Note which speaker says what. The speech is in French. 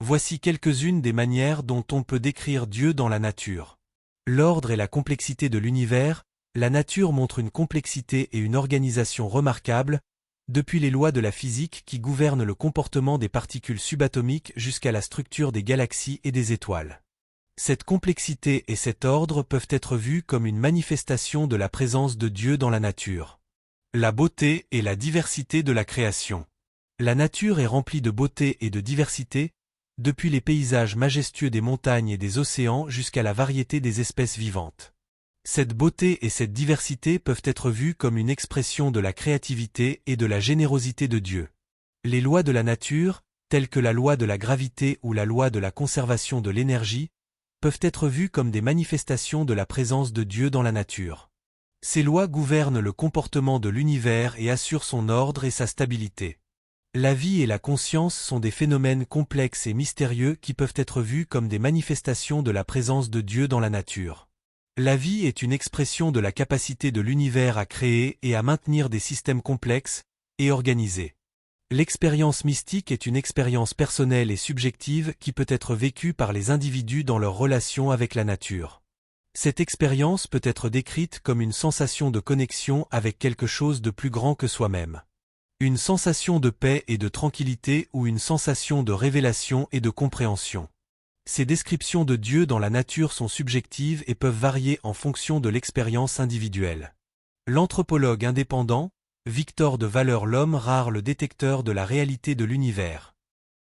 Speaker 1: Voici quelques-unes des manières dont on peut décrire Dieu dans la nature. L'ordre et la complexité de l'univers, la nature montre une complexité et une organisation remarquables, depuis les lois de la physique qui gouvernent le comportement des particules subatomiques jusqu'à la structure des galaxies et des étoiles. Cette complexité et cet ordre peuvent être vus comme une manifestation de la présence de Dieu dans la nature. La beauté et la diversité de la création. La nature est remplie de beauté et de diversité, depuis les paysages majestueux des montagnes et des océans jusqu'à la variété des espèces vivantes. Cette beauté et cette diversité peuvent être vues comme une expression de la créativité et de la générosité de Dieu. Les lois de la nature, telles que la loi de la gravité ou la loi de la conservation de l'énergie, peuvent être vues comme des manifestations de la présence de Dieu dans la nature. Ces lois gouvernent le comportement de l'univers et assurent son ordre et sa stabilité. La vie et la conscience sont des phénomènes complexes et mystérieux qui peuvent être vus comme des manifestations de la présence de Dieu dans la nature. La vie est une expression de la capacité de l'univers à créer et à maintenir des systèmes complexes et organisés. L'expérience mystique est une expérience personnelle et subjective qui peut être vécue par les individus dans leur relation avec la nature. Cette expérience peut être décrite comme une sensation de connexion avec quelque chose de plus grand que soi-même. Une sensation de paix et de tranquillité ou une sensation de révélation et de compréhension. Ces descriptions de Dieu dans la nature sont subjectives et peuvent varier en fonction de l'expérience individuelle. L'anthropologue indépendant, Victor de Valeur, l'homme rare, le détecteur de la réalité de l'univers.